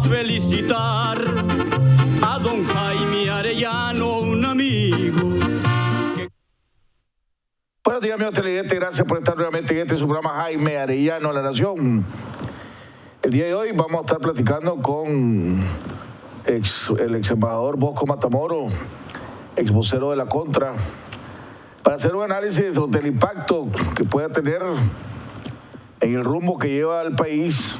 a felicitar a don Jaime Arellano, un amigo. Buenos días, amigo televidente. Gracias por estar nuevamente en este su programa Jaime Arellano, La Nación. El día de hoy vamos a estar platicando con el ex embajador Bosco Matamoro, ex vocero de la Contra, para hacer un análisis del impacto que pueda tener en el rumbo que lleva al país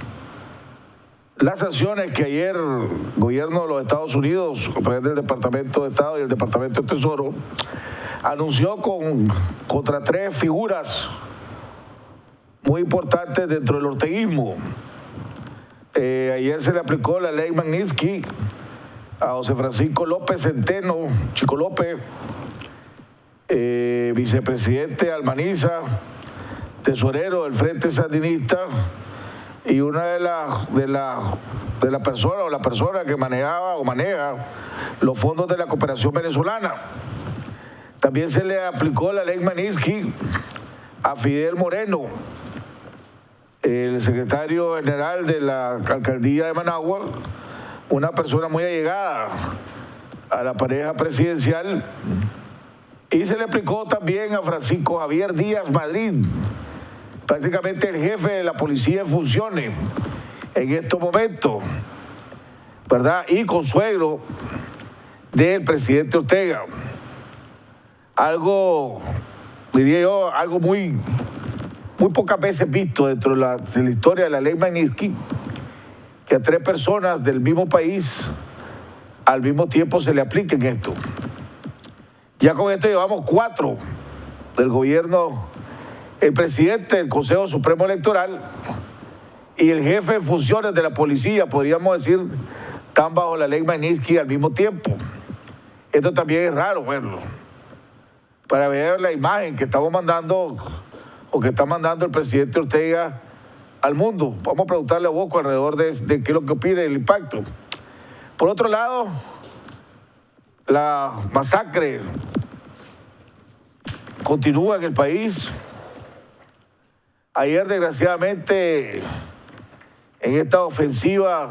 las sanciones que ayer el gobierno de los Estados Unidos, a través del Departamento de Estado y el Departamento de Tesoro, anunció contra tres figuras muy importantes dentro del orteguismo. Ayer se le aplicó la ley Magnitsky a José Francisco López Centeno, Chico López, vicepresidente Almaniza, tesorero del Frente Sandinista, y una de las personas o la persona que manejaba o maneja los fondos de la cooperación venezolana. También se le aplicó la ley Magnitsky a Fidel Moreno, el secretario general de la alcaldía de Managua, una persona muy allegada a la pareja presidencial, y se le aplicó también a Francisco Javier Díaz Madrid, prácticamente el jefe de la policía en funciones en estos momentos, ¿verdad? Y consuegro del presidente Ortega. Algo, diría yo, algo muy pocas veces visto dentro de la historia de la ley Magnitsky, que a tres personas del mismo país al mismo tiempo se le apliquen esto. Ya con esto llevamos 4 del gobierno, el presidente del Consejo Supremo Electoral y el jefe de funciones de la policía, podríamos decir, están bajo la ley Magnitsky al mismo tiempo. Esto también es raro verlo, para ver la imagen que estamos mandando o que está mandando el presidente Ortega al mundo. Vamos a preguntarle a Bosco alrededor de qué es lo que opina del impacto. Por otro lado, la masacre continúa en el país. Ayer, desgraciadamente, en esta ofensiva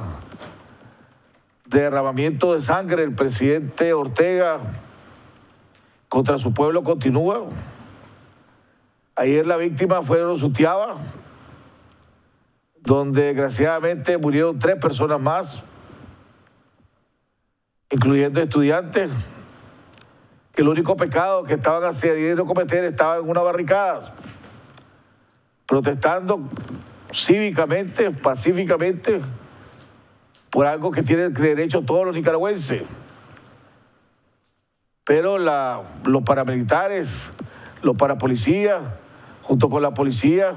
de derramamiento de sangre, el presidente Ortega contra su pueblo continúa. Ayer la víctima fue Sutiaba, donde desgraciadamente murieron 3 personas más, incluyendo estudiantes, que el único pecado que estaban accediendo a cometer estaba en una barricada, protestando cívicamente, pacíficamente, por algo que tienen derecho todos los nicaragüenses. Pero los paramilitares, los parapolicías, junto con la policía,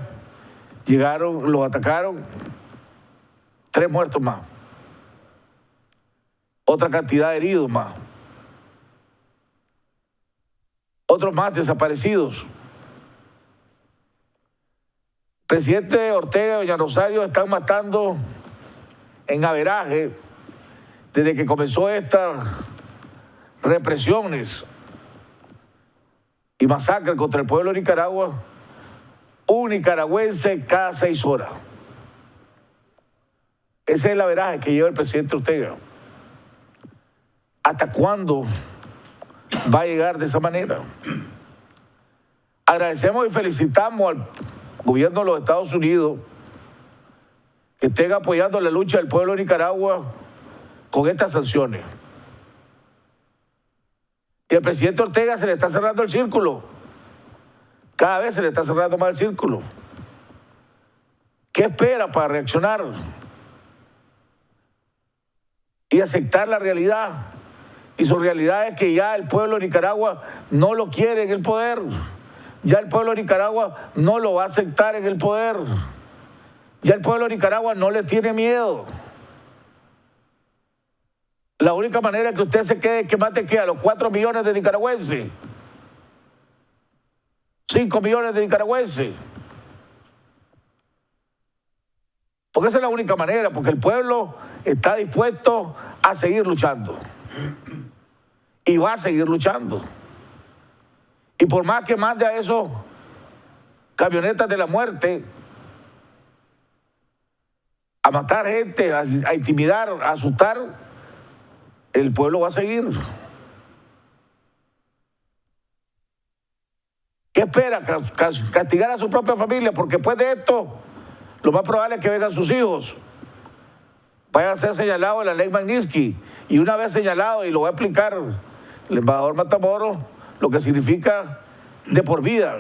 llegaron, los atacaron, 3 muertos más, otra cantidad de heridos más, otros más desaparecidos. Presidente Ortega y doña Rosario están matando en averaje desde que comenzó estas represiones y masacres contra el pueblo de Nicaragua, un nicaragüense cada 6 horas. Ese es el averaje que lleva el presidente Ortega. ¿Hasta cuándo va a llegar de esa manera? Agradecemos y felicitamos al gobierno de los Estados Unidos que estén apoyando la lucha del pueblo de Nicaragua con estas sanciones. Y al presidente Ortega se le está cerrando el círculo. Cada vez se le está cerrando más el círculo. ¿Qué espera para reaccionar y aceptar la realidad? Y su realidad es que ya el pueblo de Nicaragua no lo quiere en el poder. Ya el pueblo de Nicaragua no lo va a aceptar en el poder. Ya el pueblo de Nicaragua no le tiene miedo. La única manera que usted se quede es que mate a los 4 millones de nicaragüenses. 5 millones de nicaragüenses. Porque esa es la única manera, porque el pueblo está dispuesto a seguir luchando. Y va a seguir luchando. Y por más que mande a esos camionetas de la muerte, a matar gente, a intimidar, a asustar, el pueblo va a seguir. ¿Qué espera? Castigar a su propia familia, porque después de esto, lo más probable es que vengan sus hijos. Vayan a ser señalados en la ley Magnitsky. Y una vez señalado, y lo va a explicar el embajador Matamoros, lo que significa de por vida,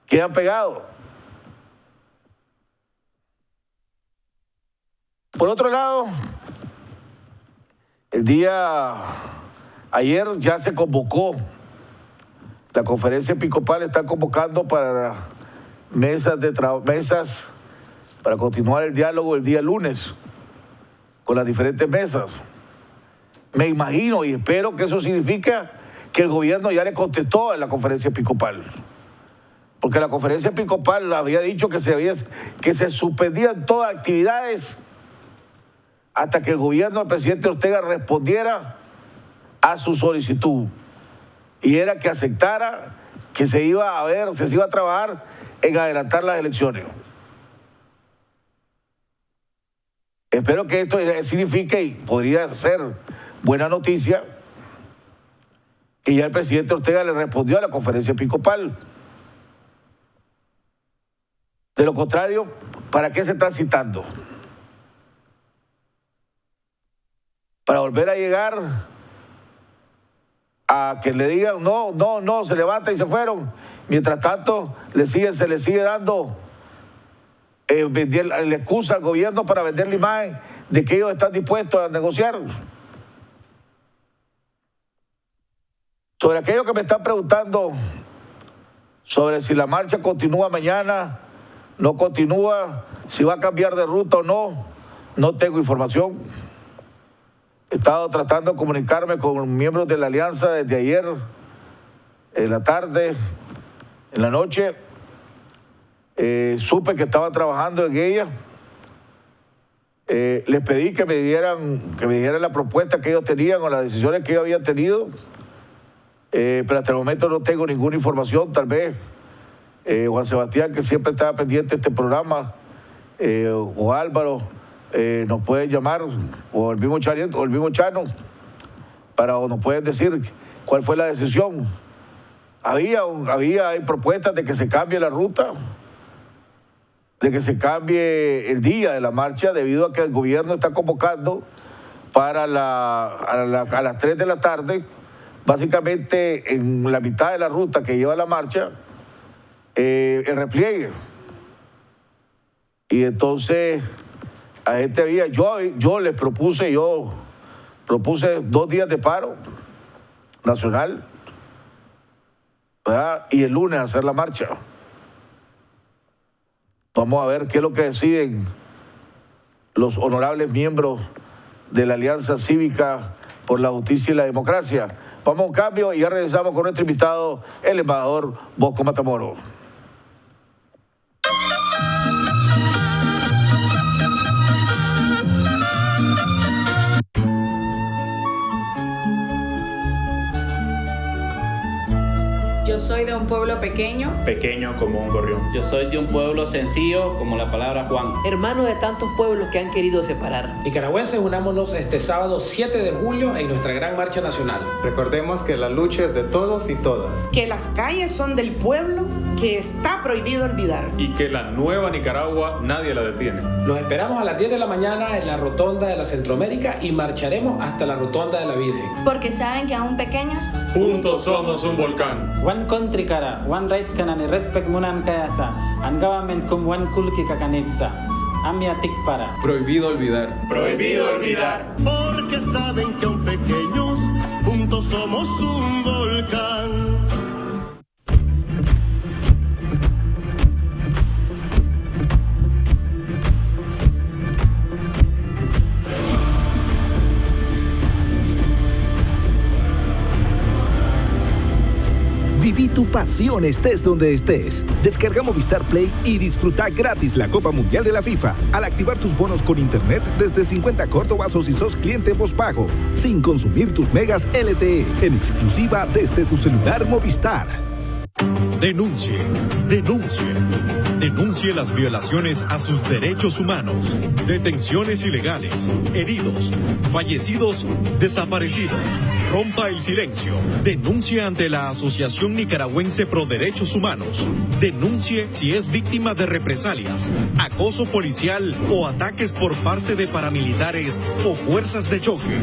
quedan pegados. Por otro lado, ayer ya se convocó, la conferencia episcopal está convocando para mesas para continuar el diálogo el día lunes con las diferentes mesas. Me imagino y espero que eso significa que el gobierno ya le contestó a la conferencia episcopal. Porque la conferencia episcopal había dicho que se suspendían todas actividades hasta que el gobierno del presidente Ortega respondiera a su solicitud. Y era que aceptara que se iba a trabajar en adelantar las elecciones. Espero que esto signifique, y podría ser buena noticia, que ya el presidente Ortega le respondió a la conferencia episcopal. De lo contrario, ¿para qué se están citando? Para volver a llegar a que le digan no, se levantan y se fueron. Mientras tanto, se le sigue dando la excusa al gobierno para vender la imagen de que ellos están dispuestos a negociar. Sobre aquello que me están preguntando, sobre si la marcha continúa mañana, no continúa, si va a cambiar de ruta o no tengo información. He estado tratando de comunicarme con miembros de la alianza desde ayer, en la tarde, en la noche. Supe que estaban trabajando en ella. Les pedí que me dieran la propuesta que ellos tenían o las decisiones que ellos habían tenido. Pero hasta el momento no tengo ninguna información. Tal vez Juan Sebastián, que siempre estaba pendiente de este programa, o Álvaro, nos pueden llamar, o el mismo Chano, o nos pueden decir cuál fue la hay propuestas de que se cambie la ruta, de que se cambie el día de la marcha, debido a que el gobierno está convocando para a las 3 de la tarde, básicamente en la mitad de la ruta que lleva la marcha, el repliegue. Y entonces, a este día, yo propuse 2 días de paro nacional, ¿verdad? Y el lunes hacer la marcha. Vamos a ver qué es lo que deciden los honorables miembros de la Alianza Cívica por la Justicia y la Democracia. Vamos a un cambio y ya regresamos con nuestro invitado, el embajador Bosco Matamoros. Yo soy de un pueblo pequeño como un gorrión. Yo soy de un pueblo sencillo como la palabra Juan. Hermano de tantos pueblos que han querido separar. Nicaragüenses, unámonos este sábado 7 de julio en nuestra gran marcha nacional. Recordemos que la lucha es de todos y todas. Que las calles son del pueblo, que está prohibido olvidar. Y que la nueva Nicaragua nadie la detiene. Los esperamos a las 10 de la mañana en la rotonda de la Centroamérica y marcharemos hasta la rotonda de la Virgen. Porque saben que aún pequeños, juntos somos un volcán. One country kara, one right kanani respect munan kayasa, and government kum one kulki kakanitsa. Amia tik para. Prohibido olvidar. Prohibido olvidar. Porque saben que aún pequeños, juntos somos un volcán. Viví tu pasión estés donde estés. Descarga Movistar Play y disfruta gratis la Copa Mundial de la FIFA al activar tus bonos con internet desde 50 Córdobas o si sos cliente postpago, sin consumir tus megas LTE, en exclusiva desde tu celular Movistar. Denuncie, denuncie, denuncie las violaciones a sus derechos humanos, detenciones ilegales, heridos, fallecidos, desaparecidos. Rompa el silencio. Denuncie ante la Asociación Nicaragüense Pro Derechos Humanos. Denuncie si es víctima de represalias, acoso policial o ataques por parte de paramilitares o fuerzas de choque.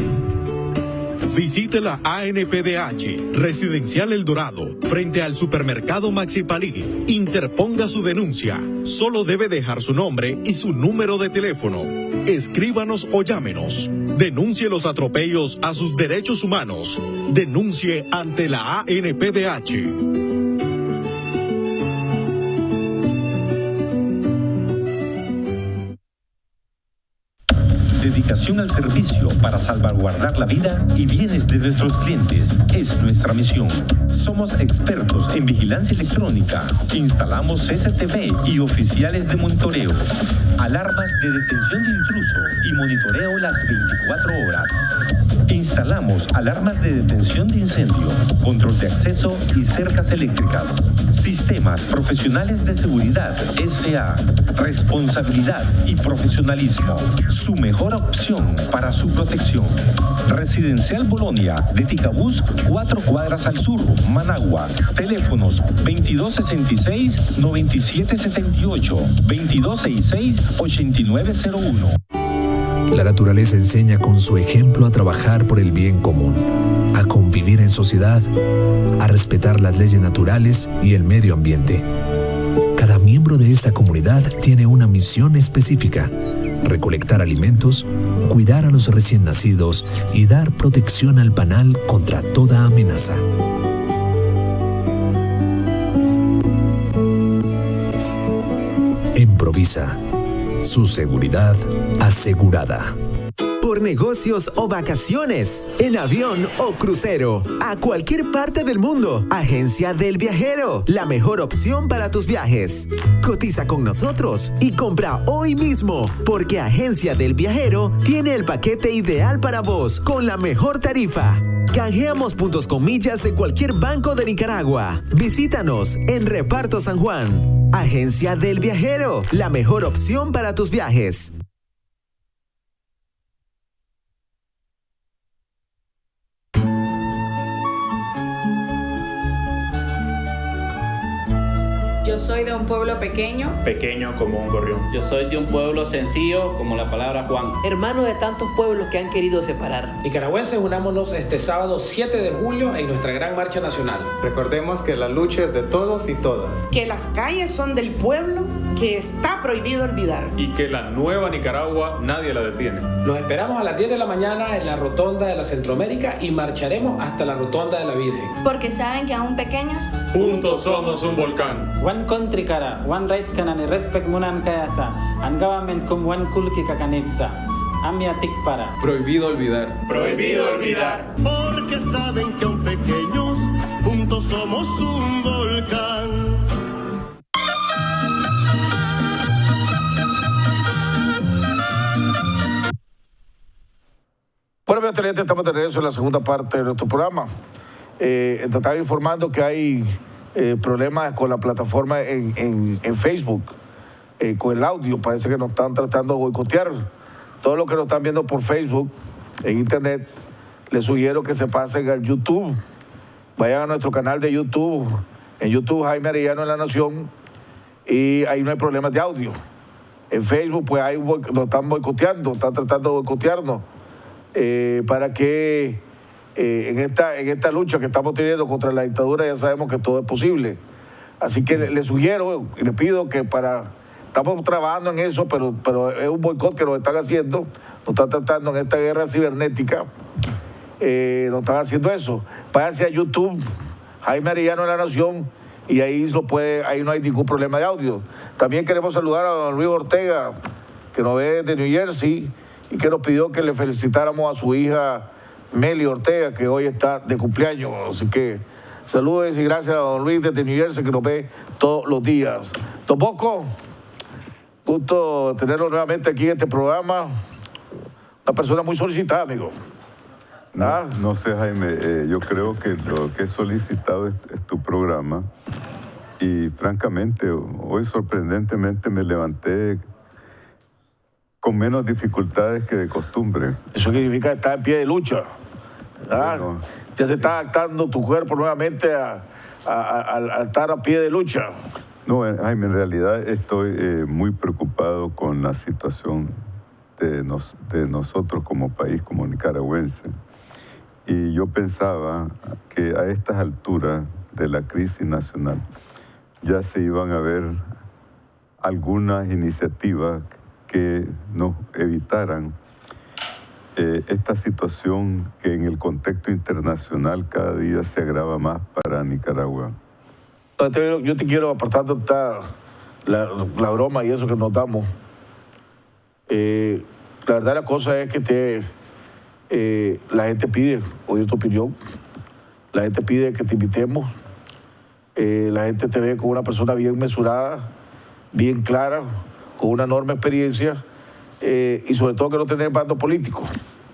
Visite la ANPDH, Residencial El Dorado, frente al supermercado Maxi Palí. Interponga su denuncia. Solo debe dejar su nombre y su número de teléfono. Escríbanos o llámenos. Denuncie los atropellos a sus derechos humanos. Denuncie ante la ANPDH. Dedicación al servicio para salvaguardar la vida y bienes de nuestros clientes es nuestra misión. Somos expertos en vigilancia electrónica. Instalamos CCTV y oficiales de monitoreo, alarmas de detención de intruso y monitoreo las 24 horas. Instalamos alarmas de detención de incendio, control de acceso y cercas eléctricas. Sistemas profesionales de seguridad SA. Responsabilidad y profesionalismo. Su mejor opción para su protección. Residencial Bolonia de Ticabús, 4 cuadras al sur, Managua. Teléfonos 2266-9778, 2266-8901. La naturaleza enseña con su ejemplo a trabajar por el bien común, a convivir en sociedad, a respetar las leyes naturales y el medio ambiente. Cada miembro de esta comunidad tiene una misión específica: recolectar alimentos, cuidar a los recién nacidos y dar protección al panal contra toda amenaza. Improvisa. Su seguridad asegurada. Por negocios o vacaciones, en avión o crucero, a cualquier parte del mundo. Agencia del Viajero, la mejor opción para tus viajes. Cotiza con nosotros y compra hoy mismo, porque Agencia del Viajero tiene el paquete ideal para vos, con la mejor tarifa. Canjeamos puntos con millas de cualquier banco de Nicaragua. Visítanos en Reparto San Juan. Agencia del Viajero, la mejor opción para tus viajes. Yo soy de un pueblo pequeño. Pequeño como un gorrión. Yo soy de un pueblo sencillo como la palabra Juan. Hermano de tantos pueblos que han querido separar. Nicaragüenses, unámonos este sábado 7 de julio en nuestra gran marcha nacional. Recordemos que la lucha es de todos y todas. Que las calles son del pueblo, que está prohibido olvidar. Y que la nueva Nicaragua nadie la detiene. Los esperamos a las 10 de la mañana en la rotonda de la Centroamérica y marcharemos hasta la rotonda de la Virgen. Porque saben que aún pequeños, juntos somos un volcán. One country kara, one right kanani respect munan kayasa, and government kum one kulki kakanitsa. Amia tik para. Prohibido olvidar. Prohibido olvidar. Porque saben que aún pequeños, juntos somos un volcán. Bueno, bien, excelente, estamos de regreso en la segunda parte de nuestro programa. Estaba informando que hay problemas con la plataforma en Facebook, con el audio. Parece que nos están tratando de boicotear. Todo lo que nos están viendo por Facebook, en internet, les sugiero que se pasen al YouTube. Vayan a nuestro canal de YouTube. En YouTube, Jaime Arellano en La Nación, y ahí no hay problemas de audio. En Facebook, pues ahí nos están boicoteando, están tratando de boicotearnos, para que en esta lucha que estamos teniendo contra la dictadura ya sabemos que todo es posible. Así que le sugiero y le pido que estamos trabajando en eso, pero es un boicot que nos están haciendo, nos están tratando en esta guerra cibernética, nos están haciendo eso. Váyanse a YouTube, Jaime Arellano en La Nación, y ahí no hay ningún problema de audio. También queremos saludar a don Luis Ortega, que nos ve de New Jersey, y que nos pidió que le felicitáramos a su hija Meli Ortega, que hoy está de cumpleaños. Así que saludos y gracias a don Luis desde New Jersey, que nos ve todos los días. Don Bosco, gusto tenerlo nuevamente aquí en este programa. Una persona muy solicitada, amigo. No sé, Jaime, yo creo que lo que he solicitado es tu programa, Y francamente, hoy sorprendentemente me levanté con menos dificultades que de costumbre. Eso significa estar en pie de lucha, ¿verdad? Bueno, ya se está adaptando tu cuerpo nuevamente a estar a pie de lucha. No, Jaime, en realidad estoy muy preocupado con la situación de nosotros como país, como nicaragüense. Y yo pensaba que a estas alturas de la crisis nacional ya se iban a ver algunas iniciativas que nos evitaran esta situación que en el contexto internacional cada día se agrava más para Nicaragua. Yo te quiero, apartando la broma y eso que nos damos, la verdad la cosa es que la gente pide oír tu opinión, la gente pide que te invitemos, la gente te ve como una persona bien mesurada, bien clara, con una enorme experiencia y sobre todo que no tenés bando político.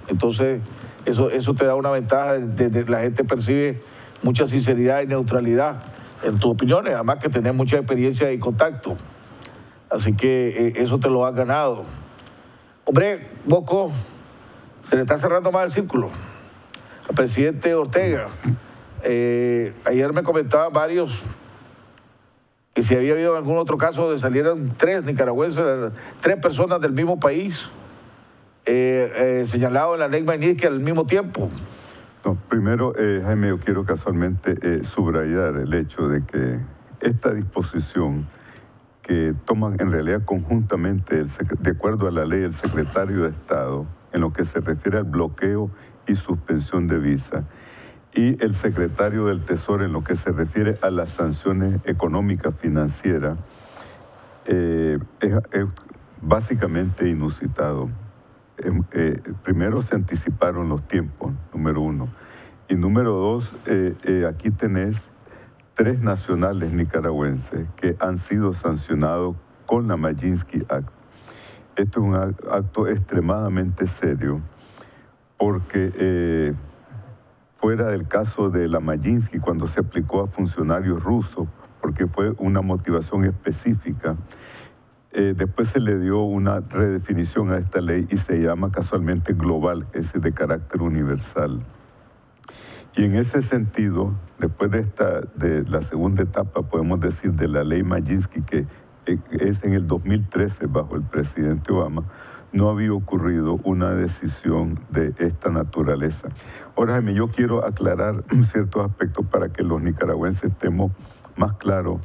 Entonces eso te da una ventaja, la gente percibe mucha sinceridad y neutralidad en tus opiniones, además que tenés mucha experiencia y contacto. Así que eso te lo has ganado. Hombre, Boco, se le está cerrando más el círculo al presidente Ortega. Ayer me comentaban varios que si había habido algún otro caso donde salieran 3 nicaragüenses, 3 personas del mismo país, señalados en la ley Magnitsky al mismo tiempo. No, primero, Jaime, yo quiero casualmente subrayar el hecho de que esta disposición que toman en realidad conjuntamente, de acuerdo a la ley, el secretario de Estado, en lo que se refiere al bloqueo y suspensión de visa, y el secretario del Tesoro en lo que se refiere a las sanciones económicas financieras, es básicamente inusitado. Primero se anticiparon los tiempos, número 1. Y número 2, aquí tenés 3 nacionales nicaragüenses que han sido sancionados con la Magnitsky Act. Esto es un acto extremadamente serio porque fuera del caso de la Magnitsky, cuando se aplicó a funcionarios rusos, porque fue una motivación específica, después se le dio una redefinición a esta ley y se llama casualmente global, es de carácter universal. Y en ese sentido, después de la segunda etapa, podemos decir, de la ley Magnitsky, que es en el 2013 bajo el presidente Obama, no había ocurrido una decisión de esta naturaleza. Ahora, Jaime, yo quiero aclarar ciertos aspectos para que los nicaragüenses estemos más claros.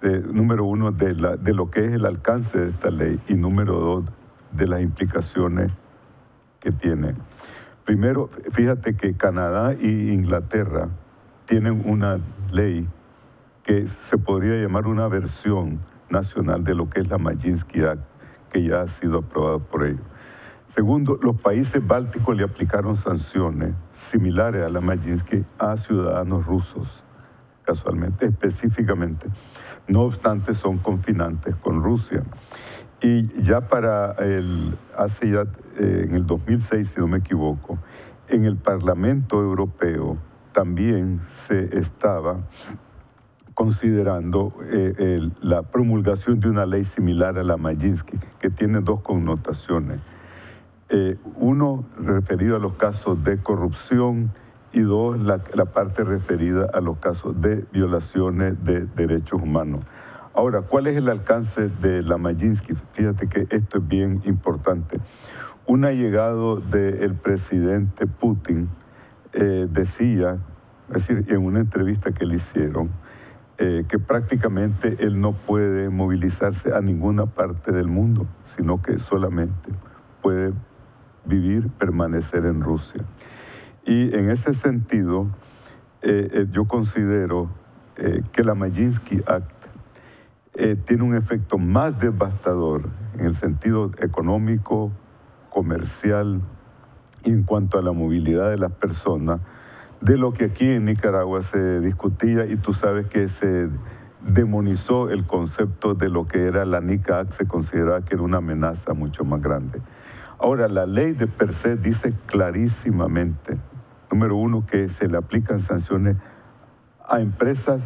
Número 1, de lo que es el alcance de esta ley, y número 2, de las implicaciones que tiene. Primero, fíjate que Canadá y Inglaterra tienen una ley que se podría llamar una versión nacional de lo que es la Magnitsky Act, que ya ha sido aprobado por ellos. Segundo, los países bálticos le aplicaron sanciones similares a la Magnitsky a ciudadanos rusos, casualmente, específicamente. No obstante, son confinantes con Rusia. Y ya en el 2006, si no me equivoco, en el Parlamento Europeo también se estaba considerando la promulgación de una ley similar a la Magnitsky, que tiene 2 connotaciones. Uno, referido a los casos de corrupción, y 2, la parte referida a los casos de violaciones de derechos humanos. Ahora, ¿cuál es el alcance de la Magnitsky? Fíjate que esto es bien importante. Un allegado del presidente Putin decía, es decir, en una entrevista que le hicieron, que prácticamente él no puede movilizarse a ninguna parte del mundo, sino que solamente puede permanecer en Rusia. Y en ese sentido, yo considero que la Magnitsky Act tiene un efecto más devastador en el sentido económico, comercial y en cuanto a la movilidad de las personas, de lo que aquí en Nicaragua se discutía, y tú sabes que se demonizó el concepto de lo que era la NICA Act, se consideraba que era una amenaza mucho más grande. Ahora, la ley de per se dice clarísimamente, número 1, que se le aplican sanciones a empresas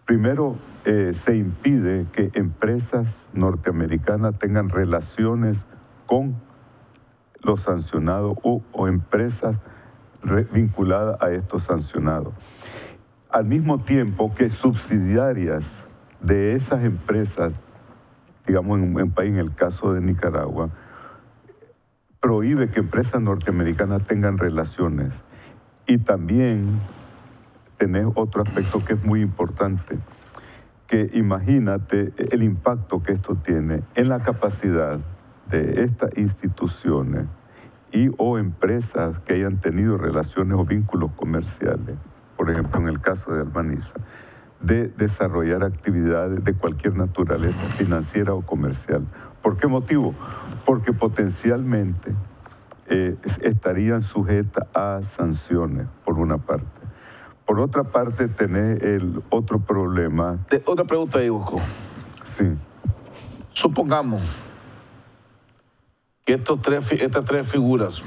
Primero, se impide que empresas norteamericanas tengan relaciones con los sancionados o empresas vinculadas a estos sancionados. Al mismo tiempo que subsidiarias de esas empresas, digamos en el caso de Nicaragua, prohíbe que empresas norteamericanas tengan relaciones. Y también tenés otro aspecto que es muy importante, que imagínate el impacto que esto tiene en la capacidad de estas instituciones y o empresas que hayan tenido relaciones o vínculos comerciales, por ejemplo en el caso de Albaniza, de desarrollar actividades de cualquier naturaleza, financiera o comercial. ¿Por qué motivo? Porque potencialmente estarían sujetas a sanciones, por una parte. Por otra parte, tenés el otro problema. Otra pregunta ahí, Hugo. Sí. Supongamos que estas tres figuras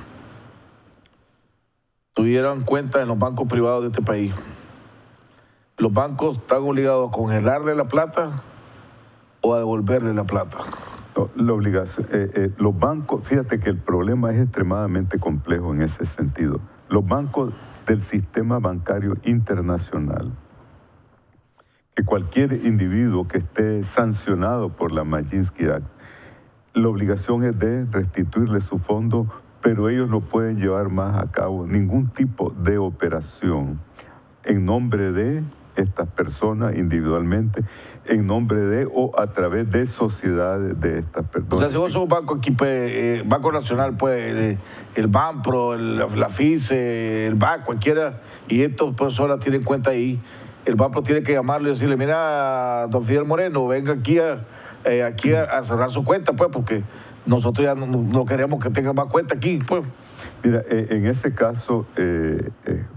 tuvieran cuentas en los bancos privados de este país. ¿Los bancos están obligados a congelarle la plata o a devolverle la plata? No, la obligación, los bancos, fíjate que el problema es extremadamente complejo en ese sentido. Los bancos del sistema bancario internacional, que cualquier individuo que esté sancionado por la Magnitsky Act, la obligación es de restituirle su fondo, pero ellos no pueden llevar más a cabo ningún tipo de operación en nombre de estas personas individualmente, en nombre de o a través de sociedades de estas personas. O sea, si vos sos un banco aquí, pues, Banco Nacional, pues, el Banpro, la FICE, el BAC, cualquiera, y estas personas tienen cuenta ahí, el Banpro tiene que llamarle y decirle, mira, don Fidel Moreno, venga aquí a cerrar su cuenta, pues, porque nosotros ya no queremos que tenga más cuenta aquí, pues. Mira, en ese caso,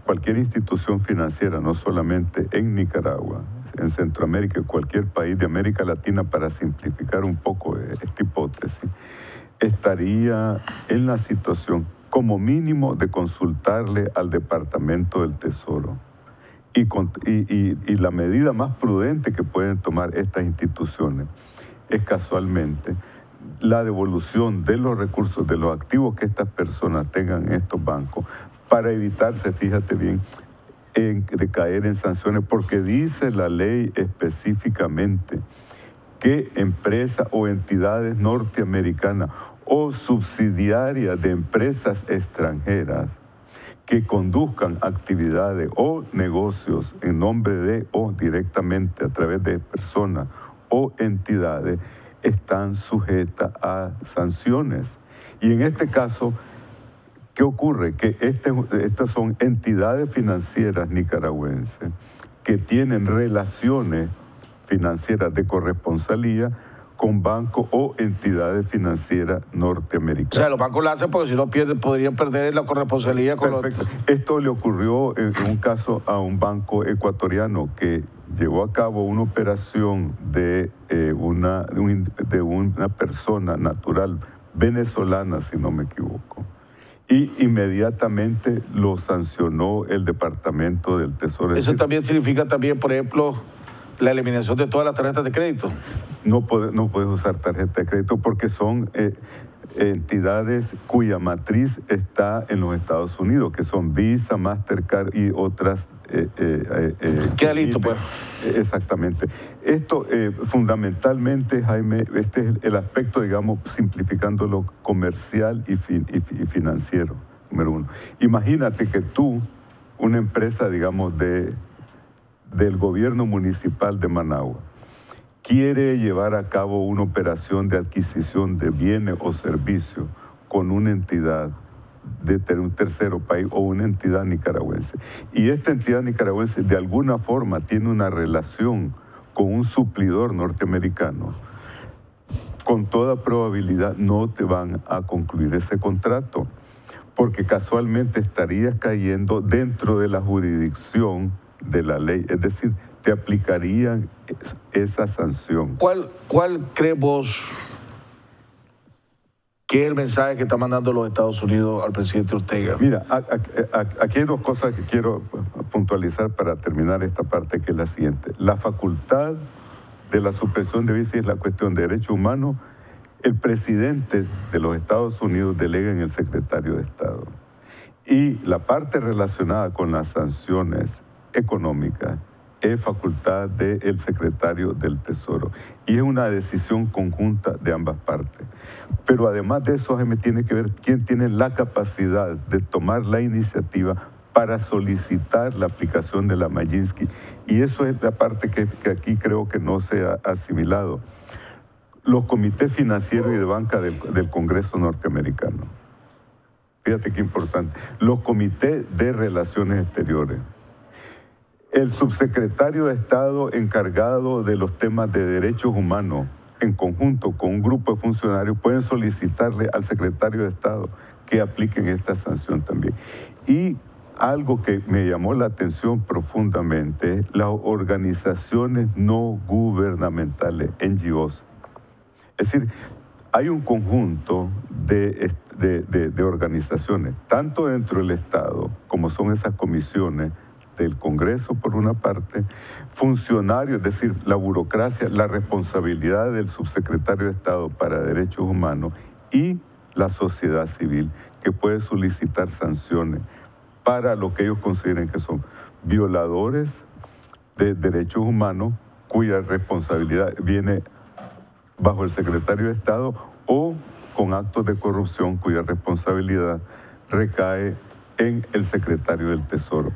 cualquier institución financiera, no solamente en Nicaragua, en Centroamérica, en cualquier país de América Latina, para simplificar un poco esta hipótesis, estaría en la situación, como mínimo, de consultarle al Departamento del Tesoro. Y la medida más prudente que pueden tomar estas instituciones es casualmente la devolución de los recursos, de los activos que estas personas tengan en estos bancos, para evitarse, fíjate bien, de caer en sanciones, porque dice la ley específicamente que empresas o entidades norteamericanas o subsidiarias de empresas extranjeras que conduzcan actividades o negocios en nombre de o directamente a través de personas o entidades están sujetas a sanciones. Y en este caso, ¿qué ocurre? Que estas son entidades financieras nicaragüenses que tienen relaciones financieras de corresponsalía con bancos o entidades financieras norteamericanas. O sea, los bancos lo hacen porque si no pierden, podrían perder la corresponsalía con Perfecto. Esto le ocurrió en un caso a un banco ecuatoriano que llevó a cabo una operación de una persona natural venezolana, si no me equivoco, y inmediatamente lo sancionó el Departamento del Tesoro. Eso también significa también, por ejemplo, la eliminación de todas las tarjetas de crédito. No puedes usar tarjeta de crédito porque son entidades cuya matriz está en los Estados Unidos, que son Visa, Mastercard y otras. Queda listo, pues. Exactamente. Esto, fundamentalmente, Jaime, este es el aspecto, digamos, simplificando lo comercial y financiero, número uno. Imagínate que tú, una empresa, digamos, del gobierno municipal de Managua, quiere llevar a cabo una operación de adquisición de bienes o servicios con una entidad de un tercero país o una entidad nicaragüense. Y esta entidad nicaragüense de alguna forma tiene una relación con un suplidor norteamericano. Con toda probabilidad no te van a concluir ese contrato, porque casualmente estarías cayendo dentro de la jurisdicción de la ley, es decir, te aplicarían esa sanción. ¿Cuál crees vos ¿Qué es el mensaje que está mandando los Estados Unidos al presidente Ortega? Mira, aquí hay dos cosas que quiero puntualizar para terminar esta parte, que es la siguiente. La facultad de la suspensión de visa es la cuestión de derechos humanos. El presidente de los Estados Unidos delega en el secretario de Estado. Y la parte relacionada con las sanciones económicas es facultad del secretario del Tesoro. Y es una decisión conjunta de ambas partes. Pero además de eso, Jaime, tiene que ver quién tiene la capacidad de tomar la iniciativa para solicitar la aplicación de la Magnitsky. Y eso es la parte que aquí creo que no se ha asimilado. Los comités financieros y de banca del Congreso norteamericano. Fíjate qué importante. Los comités de relaciones exteriores. El subsecretario de Estado encargado de los temas de derechos humanos, en conjunto con un grupo de funcionarios, pueden solicitarle al secretario de Estado que apliquen esta sanción también. Y algo que me llamó la atención profundamente es las organizaciones no gubernamentales, NGOs. Es decir, hay un conjunto de organizaciones, tanto dentro del Estado, como son esas comisiones del Congreso por una parte, funcionarios, es decir, la burocracia, la responsabilidad del subsecretario de Estado para Derechos Humanos y la sociedad civil, que puede solicitar sanciones para lo que ellos consideren que son violadores de derechos humanos, cuya responsabilidad viene bajo el secretario de Estado, o con actos de corrupción cuya responsabilidad recae en el secretario del Tesoro.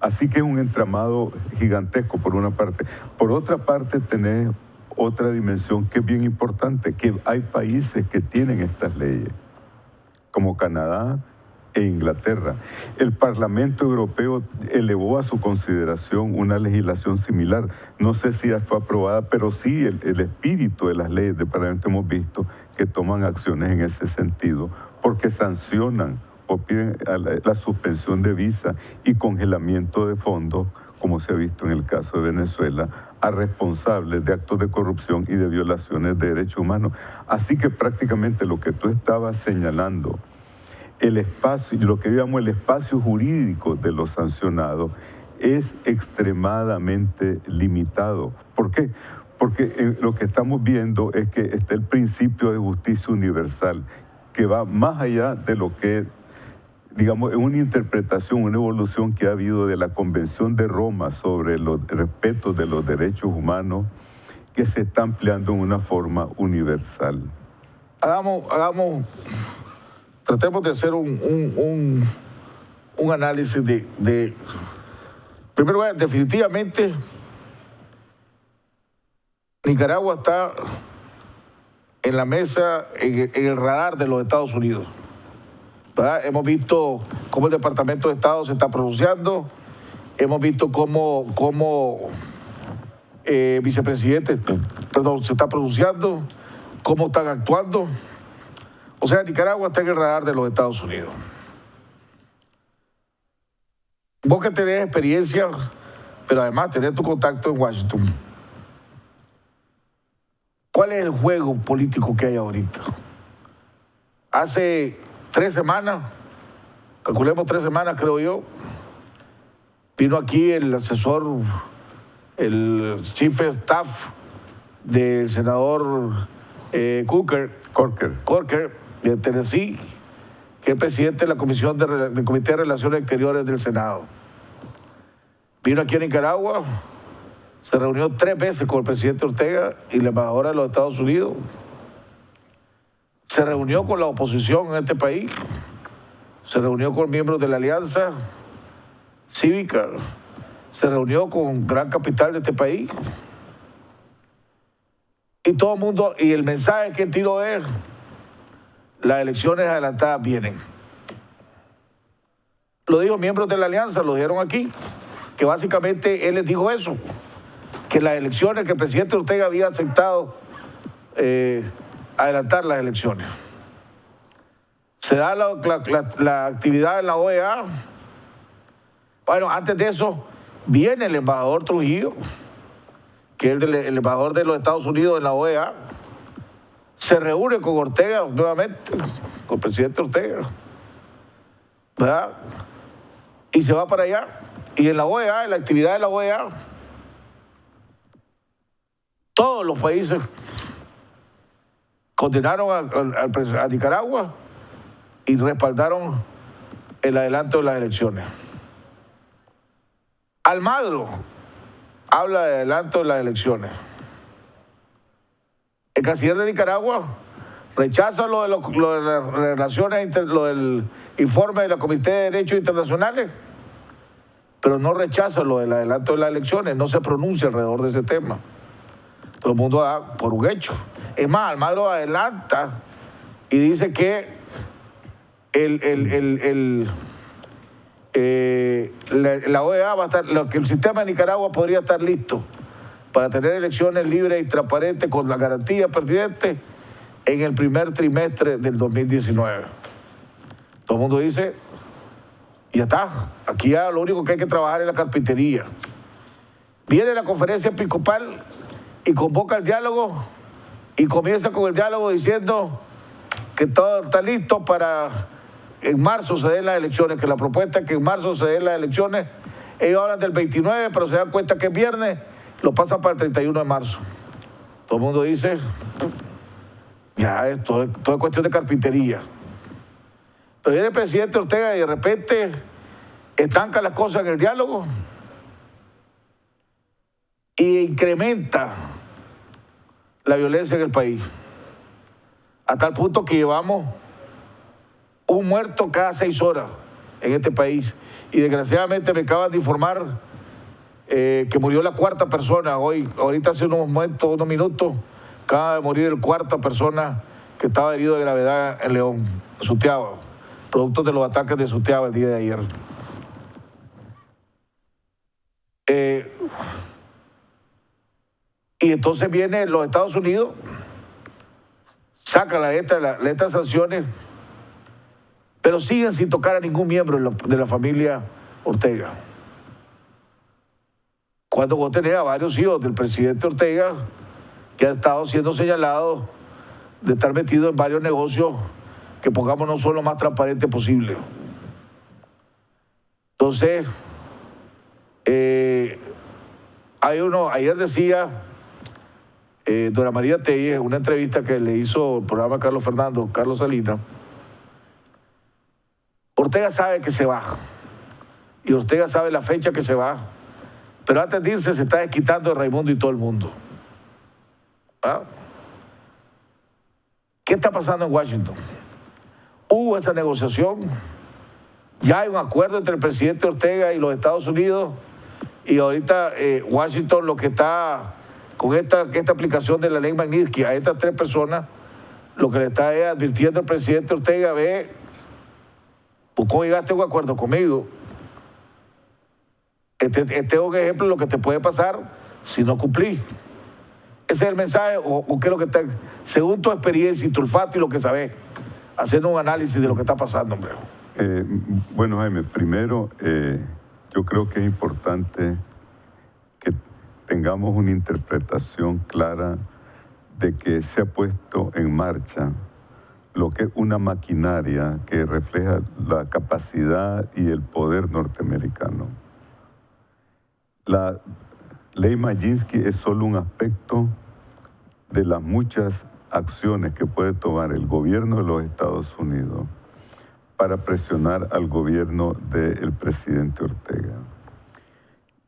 Así que es un entramado gigantesco por una parte. Por otra parte, tenés otra dimensión que es bien importante, que hay países que tienen estas leyes, como Canadá e Inglaterra. El Parlamento Europeo elevó a su consideración una legislación similar. No sé si fue aprobada, pero sí el espíritu de las leyes del Parlamento hemos visto que toman acciones en ese sentido, porque sancionan o piden la suspensión de visa y congelamiento de fondos, como se ha visto en el caso de Venezuela, a responsables de actos de corrupción y de violaciones de derechos humanos. Así que prácticamente lo que tú estabas señalando, el espacio, lo que llamamos el espacio jurídico de los sancionados, es extremadamente limitado. ¿Por qué? Porque lo que estamos viendo es que está el principio de justicia universal, que va más allá de lo que, digamos, es una interpretación, una evolución que ha habido de la Convención de Roma sobre el respeto de los derechos humanos, que se está ampliando en una forma universal. Tratemos de hacer un análisis de primero, definitivamente Nicaragua está en la mesa, en el radar de los Estados Unidos, ¿verdad? Hemos visto cómo el Departamento de Estado se está pronunciando, hemos visto cómo vicepresidente, se está pronunciando, cómo están actuando. O sea, Nicaragua está en el radar de los Estados Unidos. Vos que tenés experiencia, pero además tenés tu contacto en Washington, ¿cuál es el juego político que hay ahorita? Hace 3 semanas, calculemos 3 semanas creo yo, vino aquí el asesor, el chief of staff del senador Corker, de Tennessee, que es presidente de la Comisión del Comité de Relaciones Exteriores del Senado. Vino aquí a Nicaragua, se reunió 3 veces con el presidente Ortega y la embajadora de los Estados Unidos. Se reunió con la oposición en este país, se reunió con miembros de la Alianza Cívica, se reunió con gran capital de este país. Y todo el mundo, y el mensaje que tiró es: las elecciones adelantadas vienen. Lo dijo miembros de la Alianza, lo dijeron aquí, que básicamente él les dijo eso, que las elecciones, que el presidente Ortega había aceptado adelantar las elecciones. Se da la actividad en la OEA. Bueno, antes de eso viene el embajador Trujillo, que es el embajador de los Estados Unidos en la OEA. se reúne con Ortega nuevamente, con el presidente Ortega, ¿verdad? Y se va para allá. Y en la OEA, en la actividad de la OEA, todos los países condenaron a Nicaragua y respaldaron el adelanto de las elecciones. Almagro habla de adelanto de las elecciones. El canciller de Nicaragua rechaza lo de las relaciones, lo del informe de la Comité de Derechos Internacionales, pero no rechaza lo del adelanto de las elecciones, no se pronuncia alrededor de ese tema. Todo el mundo da por un hecho. Es más, Almagro adelanta y dice que la OEA va a estar, que el sistema de Nicaragua podría estar listo para tener elecciones libres y transparentes con las garantías pertinentes en el primer trimestre del 2019. Todo el mundo dice, ya está, aquí ya lo único que hay que trabajar es la carpintería. Viene la conferencia episcopal y convoca el diálogo y comienza con el diálogo diciendo que todo está listo para en marzo se den las elecciones, que la propuesta es que en marzo se den las elecciones. Ellos hablan del 29, pero se dan cuenta que es viernes, lo pasan para el 31 de marzo. Todo el mundo dice, ya, todo es cuestión de carpintería. Pero viene el presidente Ortega y de repente estanca las cosas en el diálogo e incrementa la violencia en el país. A tal punto que llevamos un muerto cada 6 horas en este país. Y desgraciadamente me acaban de informar que murió la 4ª persona hoy. Ahorita hace unos minutos, acaba de morir el 4ª persona que estaba herido de gravedad en León, Sutiaba, producto de los ataques de Sutiaba el día de ayer. Y entonces viene los Estados Unidos, saca la letra de sanciones, pero siguen sin tocar a ningún miembro de la familia Ortega. Cuando vos tenés a varios hijos del presidente Ortega que han estado siendo señalados de estar metidos en varios negocios que pongamos no son lo más transparente posible. Entonces, ayer decía Dora María Telles, una entrevista que le hizo el programa Carlos Salinas, Ortega sabe que se va y Ortega sabe la fecha que se va, pero antes de irse se está desquitando de Raimundo y todo el mundo. ¿Ah? ¿Qué está pasando en Washington? Hubo esa negociación, ya hay un acuerdo entre el presidente Ortega y los Estados Unidos y ahorita Washington lo que está con esta aplicación de la ley Magnitsky a estas 3 personas, lo que le está advirtiendo el presidente Ortega, ¿cómo llegaste a un acuerdo conmigo? Este es un ejemplo de lo que te puede pasar si no cumplís. Ese es el mensaje, o qué es lo que está, según tu experiencia y tu olfato y lo que sabes, haciendo un análisis de lo que está pasando, hombre. Bueno, Jaime, primero, yo creo que es importante que tengamos una interpretación clara de que se ha puesto en marcha lo que es una maquinaria que refleja la capacidad y el poder norteamericano. La ley Magnitsky es solo un aspecto de las muchas acciones que puede tomar el gobierno de los Estados Unidos para presionar al gobierno del presidente Ortega.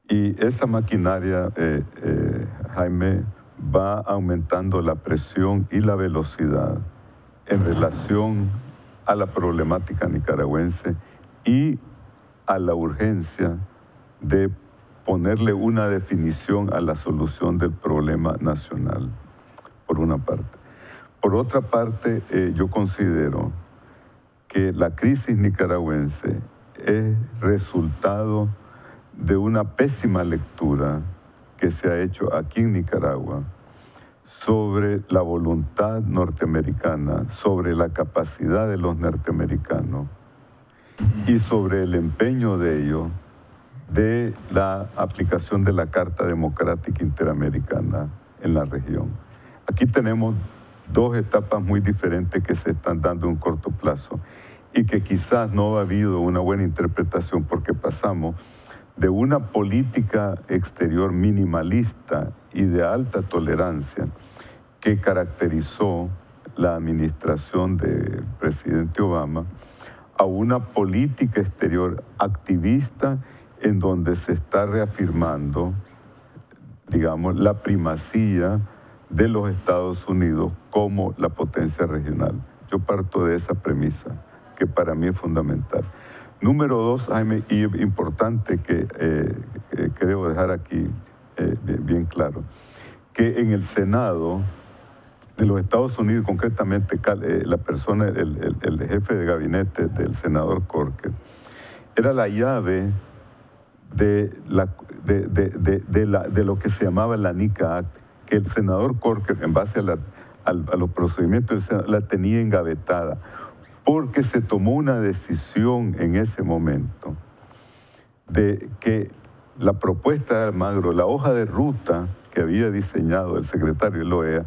Y esa maquinaria, Jaime, va aumentando la presión y la velocidad en relación a la problemática nicaragüense y a la urgencia de ponerle una definición a la solución del problema nacional, por una parte. Por otra parte, yo considero que la crisis nicaragüense es resultado de una pésima lectura que se ha hecho aquí en Nicaragua sobre la voluntad norteamericana, sobre la capacidad de los norteamericanos y sobre el empeño de ellos de la aplicación de la Carta Democrática Interamericana en la región. Aquí tenemos dos etapas muy diferentes que se están dando en un corto plazo y que quizás no ha habido una buena interpretación porque pasamos de una política exterior minimalista y de alta tolerancia que caracterizó la administración del presidente Obama a una política exterior activista en donde se está reafirmando, digamos, la primacía de los Estados Unidos como la potencia regional. Yo parto de esa premisa, que para mí es fundamental. Número dos, Jaime, y importante que creo dejar aquí bien claro, que en el Senado de los Estados Unidos, concretamente la persona, el jefe de gabinete del senador Corker, era la llave de lo que se llamaba la NICA Act, que el senador Corker, en base a los procedimientos del Senado, la tenía engavetada, porque se tomó una decisión en ese momento de que la propuesta de Almagro, la hoja de ruta que había diseñado el secretario de la OEA,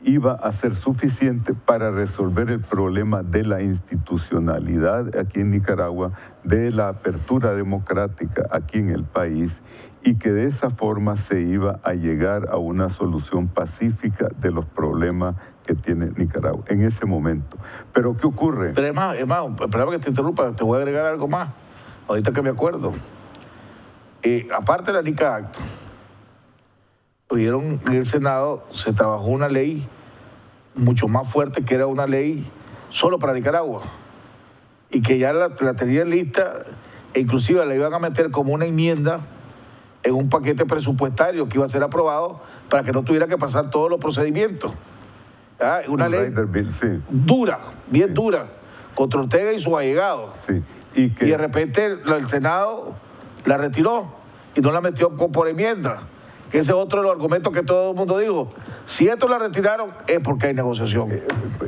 iba a ser suficiente para resolver el problema de la institucionalidad aquí en Nicaragua, de la apertura democrática aquí en el país, y que de esa forma se iba a llegar a una solución pacífica de los problemas que tiene Nicaragua en ese momento. Pero ¿qué ocurre? Pero es más, espera que te interrumpa, te voy a agregar algo más, ahorita que me acuerdo. Aparte de la NICA Act, en el Senado se trabajó una ley mucho más fuerte, que era una ley solo para Nicaragua, y que ya la tenían lista, e inclusive la iban a meter como una enmienda en un paquete presupuestario que iba a ser aprobado para que no tuviera que pasar todos los procedimientos. Una ley dura, bien dura, contra Ortega y sus allegados. Sí. Y de repente el Senado la retiró y no la metió por enmienda. Ese es otro de los argumentos que todo el mundo dijo. Si esto la retiraron es porque hay negociación.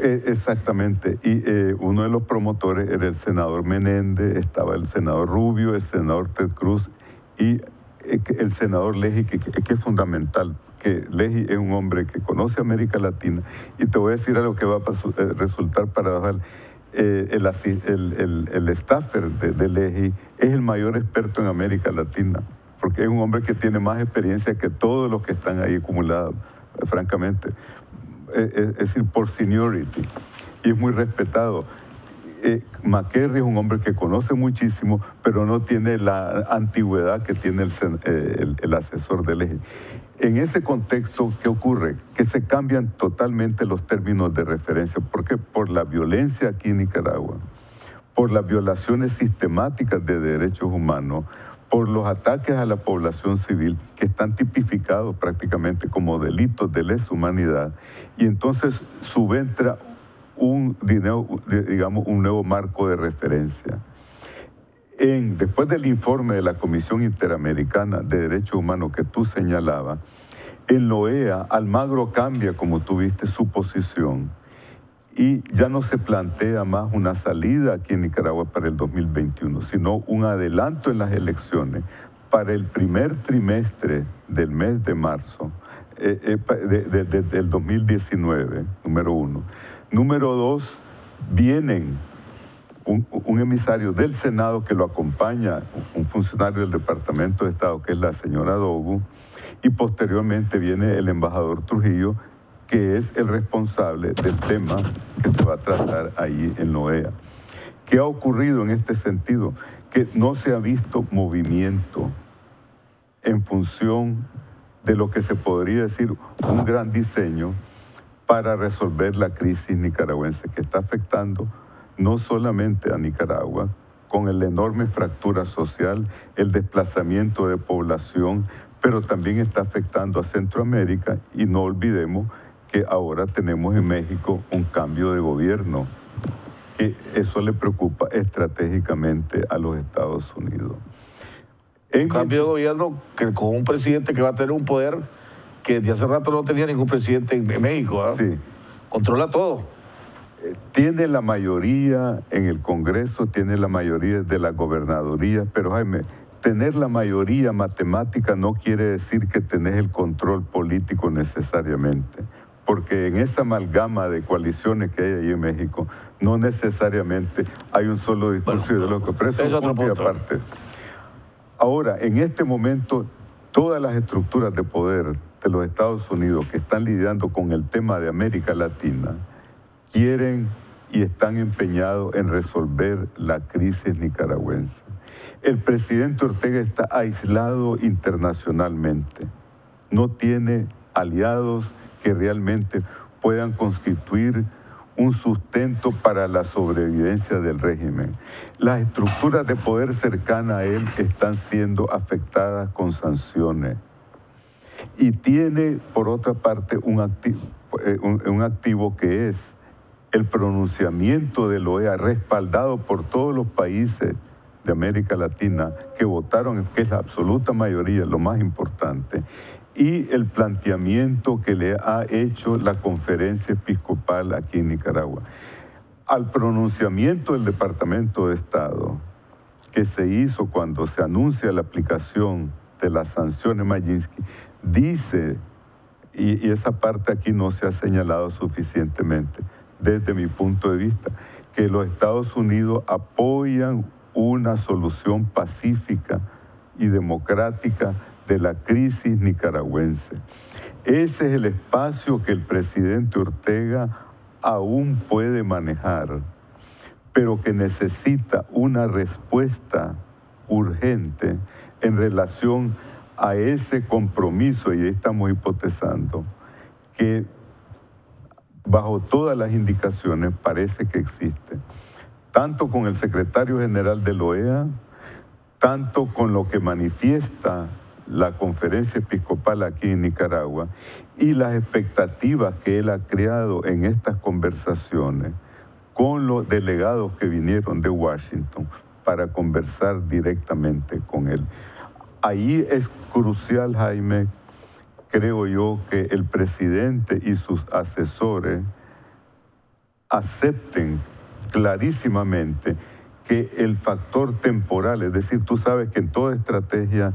Exactamente. Y uno de los promotores era el senador Menéndez, estaba el senador Rubio, el senador Ted Cruz y el senador Leji, que es fundamental, que Leji es un hombre que conoce América Latina, y te voy a decir algo que va a resultar paradojal. El staffer de Leji es el mayor experto en América Latina, porque es un hombre que tiene más experiencia que todos los que están ahí acumulados, francamente. Es decir, por seniority, y es muy respetado. McCarry es un hombre que conoce muchísimo, pero no tiene la antigüedad que tiene el asesor del eje. En ese contexto, ¿qué ocurre? Que se cambian totalmente los términos de referencia. ¿Por qué? Por la violencia aquí en Nicaragua, por las violaciones sistemáticas de derechos humanos, por los ataques a la población civil que están tipificados prácticamente como delitos de lesa humanidad, y entonces subentra un nuevo marco de referencia. Después del informe de la Comisión Interamericana de Derechos Humanos que tú señalabas, en la OEA, Almagro cambia, como tú viste, su posición, y ya no se plantea más una salida aquí en Nicaragua para el 2021, sino un adelanto en las elecciones para el primer trimestre del mes de marzo del 2019, número uno. Número dos, vienen un emisario del Senado que lo acompaña, un funcionario del Departamento de Estado, que es la señora Dogu, y posteriormente viene el embajador Trujillo, que es el responsable del tema que se va a tratar ahí en la OEA. ¿Qué ha ocurrido en este sentido? Que no se ha visto movimiento en función de lo que se podría decir un gran diseño para resolver la crisis nicaragüense que está afectando no solamente a Nicaragua, con la enorme fractura social, el desplazamiento de población, pero también está afectando a Centroamérica, y no olvidemos que ahora tenemos en México un cambio de gobierno, que eso le preocupa estratégicamente a los Estados Unidos. Un cambio de gobierno que con un presidente que va a tener un poder que de hace rato no tenía ningún presidente en México. Sí. Controla todo. Tiene la mayoría en el Congreso, tiene la mayoría de la gobernaduría, pero Jaime, tener la mayoría matemática no quiere decir que tenés el control político necesariamente, porque en esa amalgama de coaliciones que hay ahí en México, no necesariamente hay un solo discurso ideológico, pero eso es otro punto y aparte. Ahora, en este momento, todas las estructuras de poder de los Estados Unidos que están lidiando con el tema de América Latina quieren y están empeñados en resolver la crisis nicaragüense. El presidente Ortega está aislado internacionalmente, no tiene aliados que realmente puedan constituir un sustento para la sobrevivencia del régimen. Las estructuras de poder cercanas a él están siendo afectadas con sanciones. Y tiene, por otra parte, un activo que es el pronunciamiento de la OEA, respaldado por todos los países de América Latina que votaron, que es la absoluta mayoría, lo más importante, y el planteamiento que le ha hecho la Conferencia Episcopal aquí en Nicaragua. Al pronunciamiento del Departamento de Estado que se hizo cuando se anuncia la aplicación de las sanciones Magnitsky, dice, y esa parte aquí no se ha señalado suficientemente desde mi punto de vista, que los Estados Unidos apoyan una solución pacífica y democrática de la crisis nicaragüense. Ese es el espacio que el presidente Ortega aún puede manejar, pero que necesita una respuesta urgente en relación a ese compromiso, y ahí estamos hipotezando, que bajo todas las indicaciones parece que existe, tanto con el secretario general de la OEA, tanto con lo que manifiesta la Conferencia Episcopal aquí en Nicaragua y las expectativas que él ha creado en estas conversaciones con los delegados que vinieron de Washington para conversar directamente con él. Ahí es crucial, Jaime, creo yo, que el presidente y sus asesores acepten clarísimamente que el factor temporal, es decir, tú sabes que en toda estrategia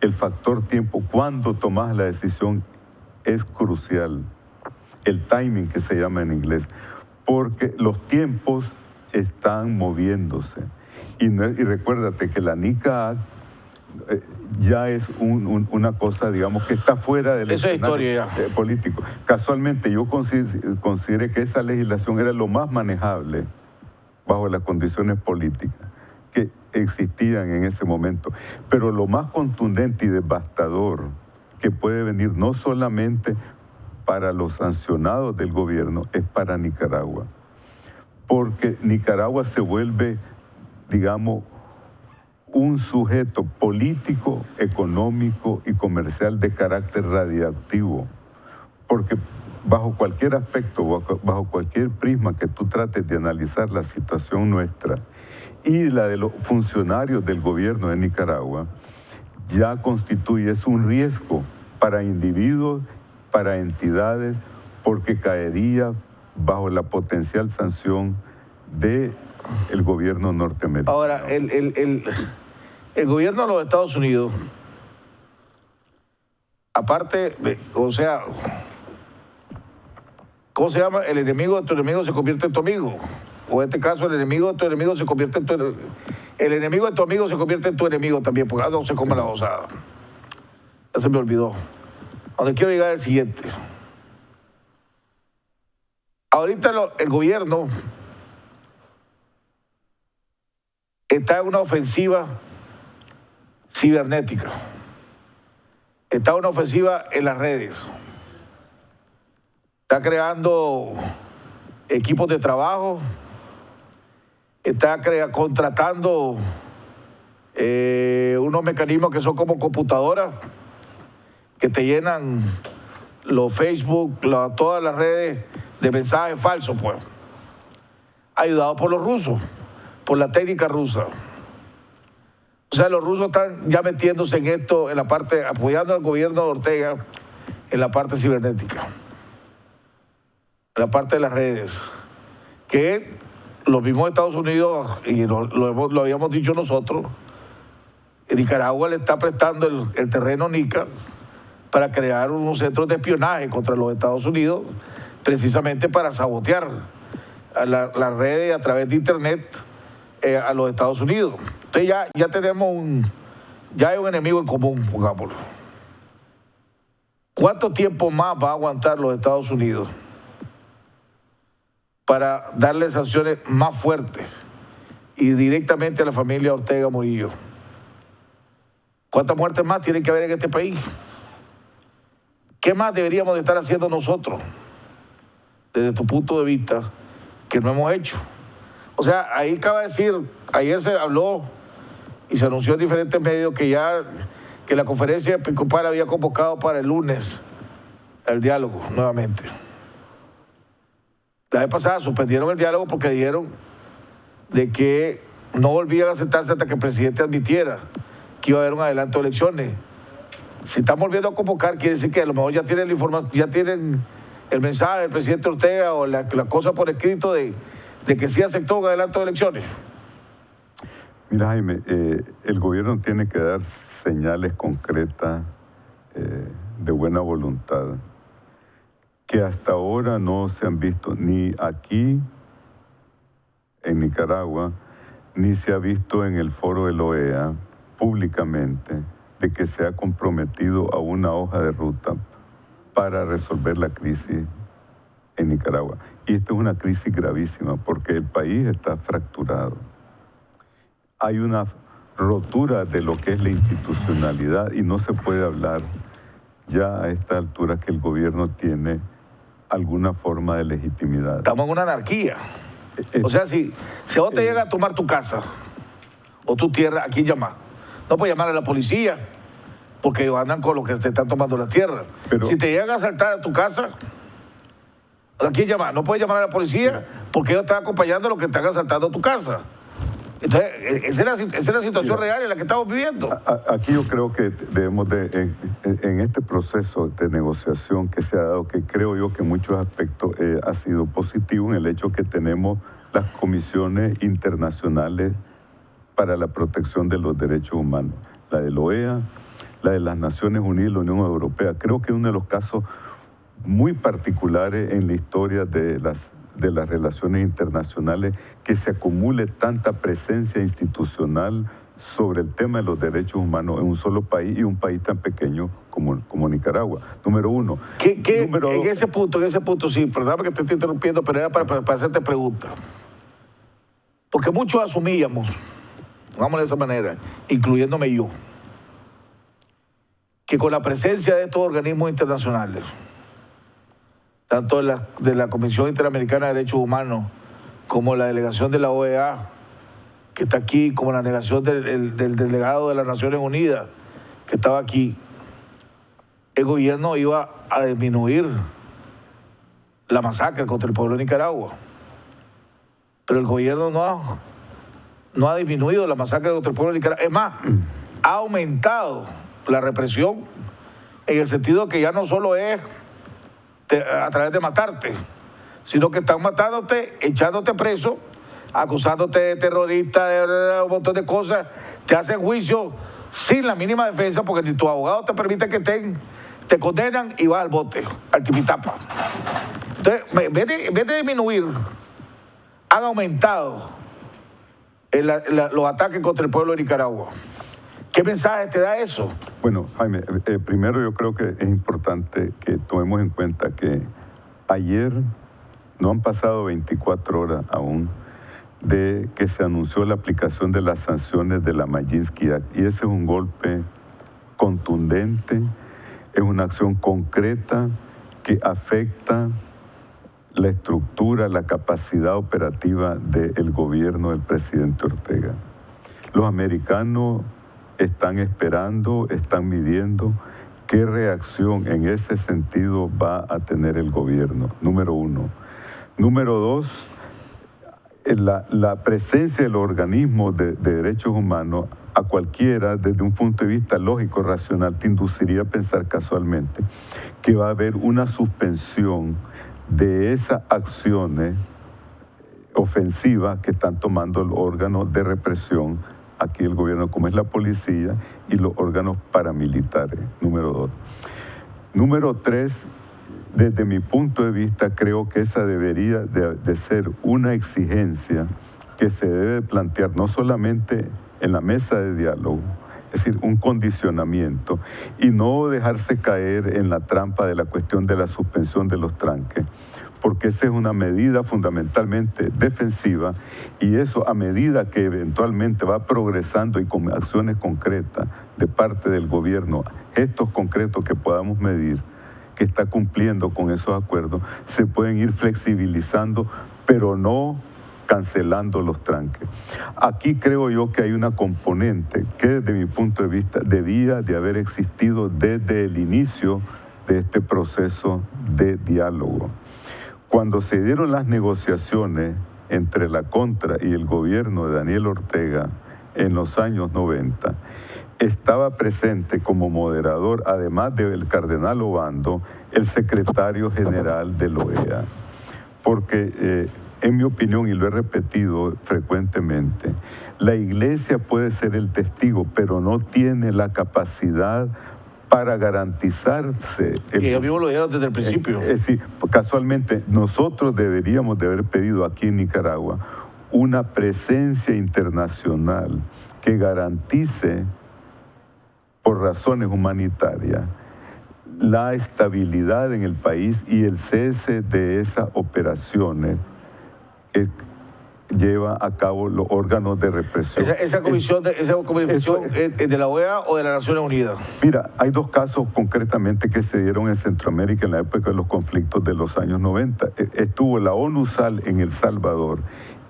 el factor tiempo, cuando tomas la decisión, es crucial. El timing, que se llama en inglés, porque los tiempos están moviéndose. Y recuérdate que la NICA ya es una cosa, digamos, que está fuera del escenario político. Casualmente, yo consideré que esa legislación era lo más manejable bajo las condiciones políticas que existían en ese momento. Pero lo más contundente y devastador que puede venir no solamente para los sancionados del gobierno, es para Nicaragua. Porque Nicaragua se vuelve, digamos, un sujeto político, económico y comercial de carácter radioactivo. Porque bajo cualquier aspecto, bajo cualquier prisma que tú trates de analizar la situación nuestra y la de los funcionarios del gobierno de Nicaragua, ya constituye, es un riesgo para individuos, para entidades, porque caería bajo la potencial sanción del gobierno norteamericano. Ahora, el gobierno de los Estados Unidos, aparte, o sea, ¿cómo se llama? El enemigo de tu enemigo se convierte en tu amigo. O en este caso, el enemigo de tu enemigo se convierte en tu enemigo. El enemigo de tu amigo se convierte en tu enemigo también, porque no se come la gozada. Ya se me olvidó. Donde quiero llegar es el siguiente. Ahorita el gobierno está en una ofensiva cibernética. Está en una ofensiva en las redes. Está creando equipos de trabajo. Está contratando unos mecanismos que son como computadoras que te llenan los Facebook, todas las redes de mensajes falsos, pues. Ayudados por los rusos, por la técnica rusa. O sea, los rusos están ya metiéndose en esto, en la parte, apoyando al gobierno de Ortega en la parte cibernética, en la parte de las redes, que los mismos Estados Unidos, y lo habíamos dicho nosotros, Nicaragua le está prestando el terreno Nica para crear unos centros de espionaje contra los Estados Unidos, precisamente para sabotear a las redes a través de Internet a los Estados Unidos. Entonces ya tenemos ya hay un enemigo en común, pongámoslo. ¿Cuánto tiempo más va a aguantar los Estados Unidos para darle sanciones más fuertes y directamente a la familia Ortega Murillo? ¿Cuántas muertes más tienen que haber en este país? ¿Qué más deberíamos de estar haciendo nosotros, desde tu punto de vista, que no hemos hecho? O sea, ahí acaba de decir, ayer se habló y se anunció en diferentes medios que la conferencia episcopal había convocado para el lunes el diálogo nuevamente. La vez pasada suspendieron el diálogo porque dijeron de que no volvían a sentarse hasta que el presidente admitiera que iba a haber un adelanto de elecciones. Si están volviendo a convocar, quiere decir que a lo mejor ya tienen la información, ya tienen el mensaje del presidente Ortega o la cosa por escrito de que sí aceptó un adelanto de elecciones. Mira, Jaime, el gobierno tiene que dar señales concretas de buena voluntad que hasta ahora no se han visto ni aquí en Nicaragua, ni se ha visto en el foro de la OEA públicamente, de que se ha comprometido a una hoja de ruta para resolver la crisis en Nicaragua. Y esta es una crisis gravísima porque el país está fracturado. Hay una rotura de lo que es la institucionalidad y no se puede hablar ya a esta altura que el gobierno tiene alguna forma de legitimidad. Estamos en una anarquía. O sea, si a vos te llega a tomar tu casa o tu tierra, ¿a quién llamar? No puedes llamar a la policía porque andan con los que te están tomando la tierra. Pero si te llegan a asaltar a tu casa, ¿a quién llamar? No puedes llamar a la policía porque ellos están acompañando a los que están asaltando a tu casa. Entonces, esa es la situación real en la que estamos viviendo. Aquí yo creo que debemos en este proceso de negociación que se ha dado, que creo yo que en muchos aspectos ha sido positivo en el hecho que tenemos las comisiones internacionales para la protección de los derechos humanos, la de la OEA, la de las Naciones Unidas y la Unión Europea. Creo que es uno de los casos muy particulares en la historia de las relaciones internacionales que se acumule tanta presencia institucional sobre el tema de los derechos humanos en un solo país y un país tan pequeño como Nicaragua. Número uno. En ese punto, sí, perdóname que te estoy interrumpiendo, pero era para hacerte preguntas. Porque muchos asumíamos, pongámoslo de esa manera, incluyéndome yo, que con la presencia de estos organismos internacionales, tanto de la Comisión Interamericana de Derechos Humanos como la delegación de la OEA, que está aquí, como la delegación del delegado de las Naciones Unidas, que estaba aquí, el gobierno iba a disminuir la masacre contra el pueblo de Nicaragua. Pero el gobierno no ha disminuido la masacre contra el pueblo de Nicaragua. Es más, ha aumentado la represión en el sentido que ya no solo es a través de matarte, sino que están matándote, echándote preso, acusándote de terrorista, de un montón de cosas, te hacen juicio sin la mínima defensa porque ni tus abogados te permiten que te condenan y vas al bote, al tipitapa. Entonces, en vez de disminuir, han aumentado los ataques contra el pueblo de Nicaragua. ¿Qué mensaje te da eso? Bueno, Jaime, primero yo creo que es importante que tomemos en cuenta que ayer no han pasado 24 horas aún de que se anunció la aplicación de las sanciones de la Magnitsky Act. Y ese es un golpe contundente, es una acción concreta que afecta la estructura, la capacidad operativa del gobierno del presidente Ortega. Los americanos están esperando, están midiendo qué reacción en ese sentido va a tener el gobierno, número uno. Número dos, la presencia de los organismos de derechos humanos a cualquiera, desde un punto de vista lógico, racional, te induciría a pensar casualmente que va a haber una suspensión de esas acciones ofensivas que están tomando los órganos de represión, aquí el gobierno como es la policía y los órganos paramilitares, número dos. Número 3, desde mi punto de vista, creo que esa debería de ser una exigencia que se debe plantear no solamente en la mesa de diálogo, es decir, un condicionamiento, y no dejarse caer en la trampa de la cuestión de la suspensión de los tranques, porque esa es una medida fundamentalmente defensiva, y eso a medida que eventualmente va progresando y con acciones concretas de parte del gobierno, gestos concretos que podamos medir, que está cumpliendo con esos acuerdos, se pueden ir flexibilizando, pero no cancelando los tranques. Aquí creo yo que hay una componente que desde mi punto de vista debía de haber existido desde el inicio de este proceso de diálogo. Cuando se dieron las negociaciones entre la Contra y el gobierno de Daniel Ortega en los años 90, estaba presente como moderador, además del cardenal Obando, el secretario general de la OEA. Porque, en mi opinión, y lo he repetido frecuentemente, la Iglesia puede ser el testigo, pero no tiene la capacidad para garantizarse. Y ellos mismos lo dijeron desde el principio. Sí, casualmente, nosotros deberíamos de haber pedido aquí en Nicaragua una presencia internacional que garantice, por razones humanitarias, la estabilidad en el país y el cese de esas operaciones que lleva a cabo los órganos de represión. ¿Esa comisión es de la OEA o de las Naciones Unidas? Mira, hay dos casos concretamente que se dieron en Centroamérica en la época de los conflictos de los años 90. Estuvo la ONUSAL en El Salvador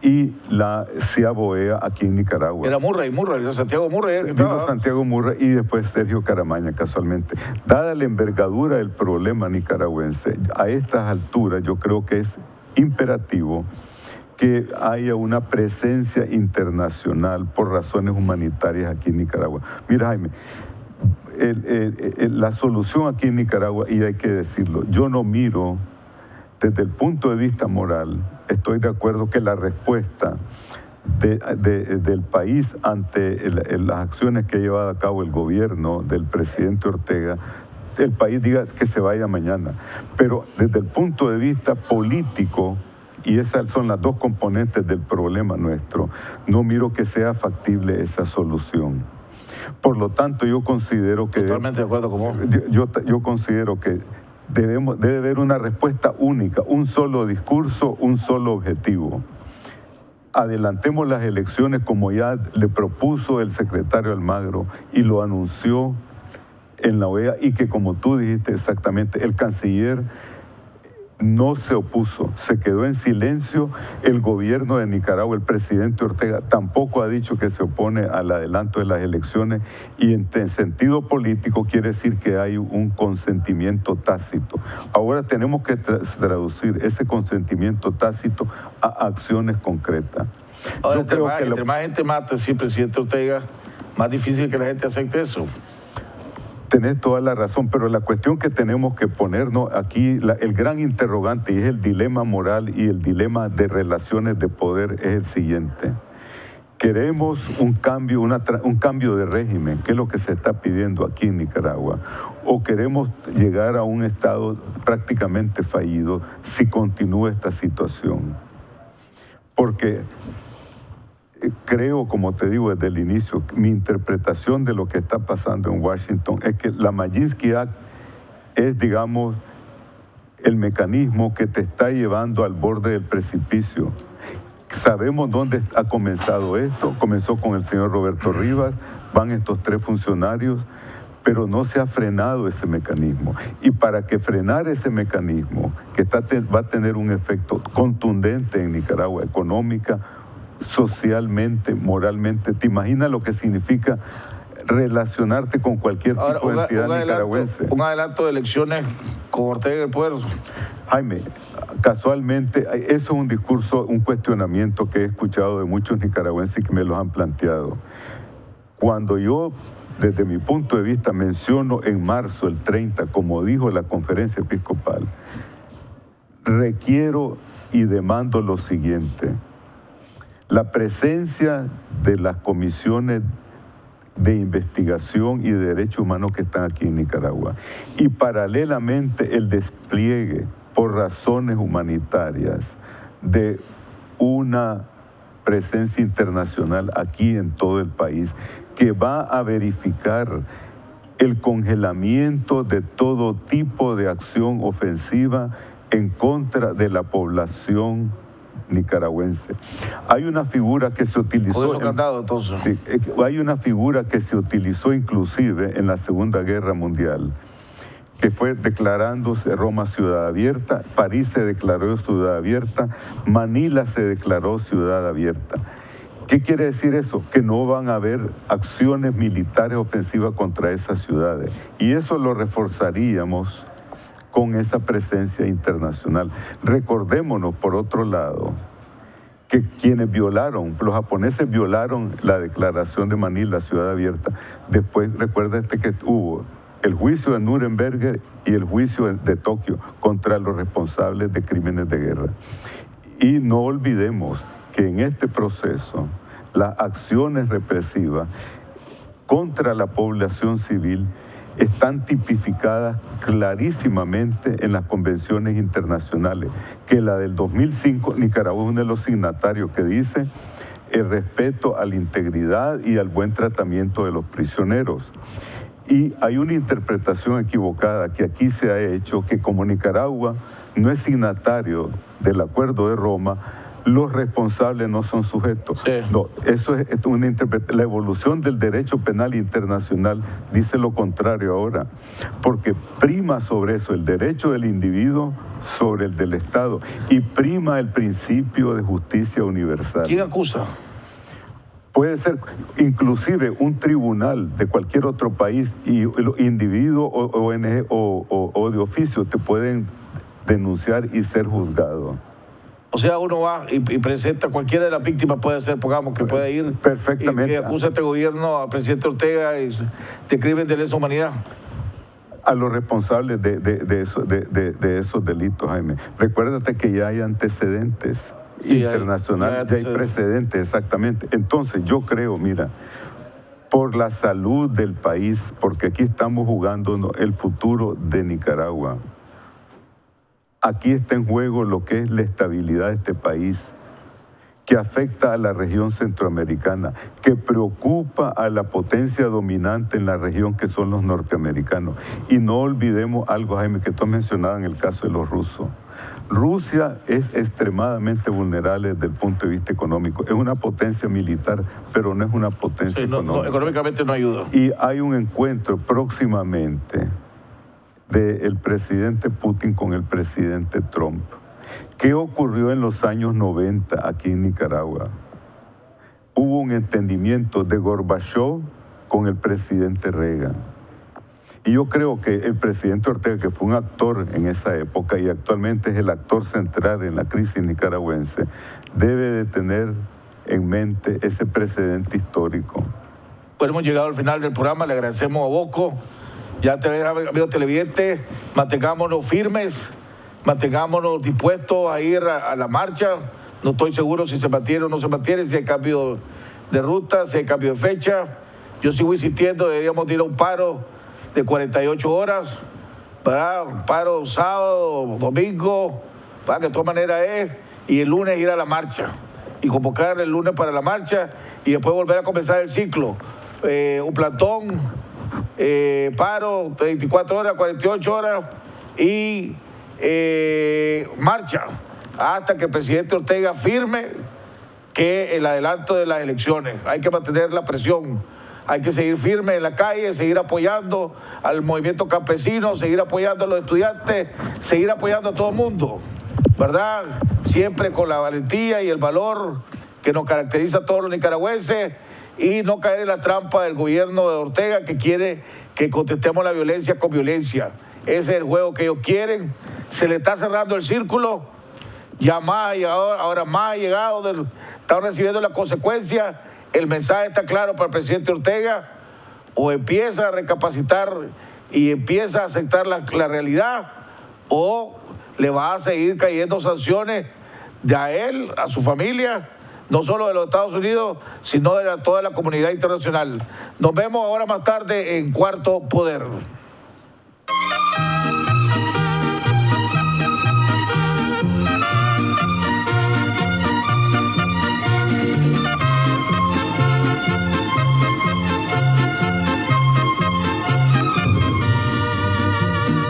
y la CIAB-OEA aquí en Nicaragua. Era Murray, Santiago Murray. Vino Santiago Murray y después Sergio Caramaña, casualmente. Dada la envergadura del problema nicaragüense, a estas alturas yo creo que es imperativo que haya una presencia internacional por razones humanitarias aquí en Nicaragua. Mira, Jaime, la solución aquí en Nicaragua, y hay que decirlo, yo no miro desde el punto de vista moral, estoy de acuerdo que la respuesta del país ante las acciones que ha llevado a cabo el gobierno del presidente Ortega, el país diga que se vaya mañana. Pero desde el punto de vista político, y esas son las dos componentes del problema nuestro, no miro que sea factible esa solución. Por lo tanto, yo considero que... Totalmente de acuerdo con vos. Yo considero que debe haber una respuesta única, un solo discurso, un solo objetivo. Adelantemos las elecciones como ya le propuso el secretario Almagro y lo anunció en la OEA, y que, como tú dijiste exactamente, el canciller no se opuso, se quedó en silencio. El gobierno de Nicaragua, el presidente Ortega, tampoco ha dicho que se opone al adelanto de las elecciones, y en sentido político quiere decir que hay un consentimiento tácito. Ahora tenemos que traducir ese consentimiento tácito a acciones concretas. Ahora, entre más gente mate, sí, presidente Ortega, más difícil que la gente acepte eso. Tenés toda la razón, pero la cuestión que tenemos que ponernos aquí, el gran interrogante, y es el dilema moral y el dilema de relaciones de poder, es el siguiente. Queremos un cambio de régimen, que es lo que se está pidiendo aquí en Nicaragua, o queremos llegar a un estado prácticamente fallido si continúa esta situación. Porque creo, como te digo desde el inicio, mi interpretación de lo que está pasando en Washington es que la Magnitsky Act es, digamos, el mecanismo que te está llevando al borde del precipicio. Sabemos dónde ha comenzado esto. Comenzó con el señor Roberto Rivas, van estos 3 funcionarios, pero no se ha frenado ese mecanismo. Y para que frenar ese mecanismo, que va a tener un efecto contundente en Nicaragua, económica, socialmente, moralmente, ¿te imaginas lo que significa relacionarte con cualquier tipo de entidad nicaragüense? Un adelanto de elecciones con Ortega en el poder. Jaime, casualmente, eso es un discurso, un cuestionamiento que he escuchado de muchos nicaragüenses que me los han planteado. Cuando yo, desde mi punto de vista, menciono en marzo, el 30, como dijo la conferencia episcopal, requiero y demando lo siguiente: la presencia de las comisiones de investigación y de derechos humanos que están aquí en Nicaragua. Y paralelamente el despliegue por razones humanitarias de una presencia internacional aquí en todo el país que va a verificar el congelamiento de todo tipo de acción ofensiva en contra de la población nicaragüense. Hay una figura que se utilizó... Sí, hay una figura que se utilizó inclusive en la Segunda Guerra Mundial, que fue declarándose Roma ciudad abierta, París se declaró ciudad abierta, Manila se declaró ciudad abierta. ¿Qué quiere decir eso? Que no van a haber acciones militares ofensivas contra esas ciudades. Y eso lo reforzaríamos con esa presencia internacional. Recordémonos, por otro lado, que quienes violaron, los japoneses violaron la declaración de Manila, ciudad abierta. Después, recuérdate que hubo el juicio de Nuremberg y el juicio de Tokio contra los responsables de crímenes de guerra. Y no olvidemos que en este proceso las acciones represivas contra la población civil están tipificadas clarísimamente en las convenciones internacionales, que la del 2005, Nicaragua es uno de los signatarios, que dice el respeto a la integridad y al buen tratamiento de los prisioneros. Y hay una interpretación equivocada que aquí se ha hecho, que como Nicaragua no es signatario del Acuerdo de Roma, los responsables no son sujetos. Sí. No, eso es una interpretación. La evolución del derecho penal internacional dice lo contrario ahora, porque prima sobre eso el derecho del individuo sobre el del Estado y prima el principio de justicia universal. ¿Quién acusa? Puede ser inclusive un tribunal de cualquier otro país, y los individuos o ONG o de oficio te pueden denunciar y ser juzgado. O sea, uno va y presenta, cualquiera de las víctimas puede ser, pongamos, que puede ir perfectamente y acusa a este gobierno, al presidente Ortega, de crimen de lesa humanidad. A los responsables de esos delitos, Jaime. Recuérdate que ya hay antecedentes internacionales, ya hay precedentes, exactamente. Entonces, yo creo, mira, por la salud del país, porque aquí estamos jugando el futuro de Nicaragua. Aquí está en juego lo que es la estabilidad de este país, que afecta a la región centroamericana, que preocupa a la potencia dominante en la región, que son los norteamericanos. Y no olvidemos algo, Jaime, que tú mencionabas en el caso de los rusos. Rusia es extremadamente vulnerable desde el punto de vista económico. Es una potencia militar, pero no es una potencia económica. No, económicamente no ayuda. Y hay un encuentro próximamente del presidente Putin con el presidente Trump. ¿Qué ocurrió en los años 90 aquí en Nicaragua? Hubo un entendimiento de Gorbachev con el presidente Reagan. Y yo creo que el presidente Ortega, que fue un actor en esa época y actualmente es el actor central en la crisis nicaragüense, debe de tener en mente ese precedente histórico. Pues hemos llegado al final del programa, le agradecemos a Boco. Ya te ves, amigo televidente, mantengámonos firmes, mantengámonos dispuestos a ir a la marcha. No estoy seguro si se mantiene o no se mantiene, si hay cambio de ruta, si hay cambio de fecha. Yo sigo insistiendo, deberíamos ir a un paro de 48 horas, ¿verdad? Un paro sábado, domingo, ¿verdad? Que de todas maneras es, y el lunes ir a la marcha, y convocar el lunes para la marcha, y después volver a comenzar el ciclo. Un plantón, paro, 24 horas, 48 horas, y marcha, hasta que el presidente Ortega firme que el adelanto de las elecciones. Hay que mantener la presión, hay que seguir firme en la calle, seguir apoyando al movimiento campesino, seguir apoyando a los estudiantes, seguir apoyando a todo el mundo, ¿verdad? Siempre con la valentía y el valor que nos caracteriza a todos los nicaragüenses, y no caer en la trampa del gobierno de Ortega, que quiere que contestemos la violencia con violencia. Ese es el juego que ellos quieren. Se le está cerrando el círculo, ya más, y ahora más ha llegado, están recibiendo las consecuencias. El mensaje está claro para el presidente Ortega: o empieza a recapacitar y empieza a aceptar la realidad, o le va a seguir cayendo sanciones de a él, a su familia, no solo de los Estados Unidos, sino de toda la comunidad internacional. Nos vemos ahora más tarde en Cuarto Poder.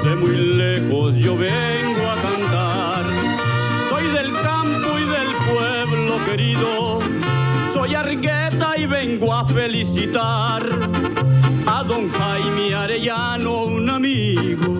De muy lejos yo vengo a cantar, soy del campo y del pueblo querido, soy Argueta y vengo a felicitar a don Jaime Arellano, un amigo.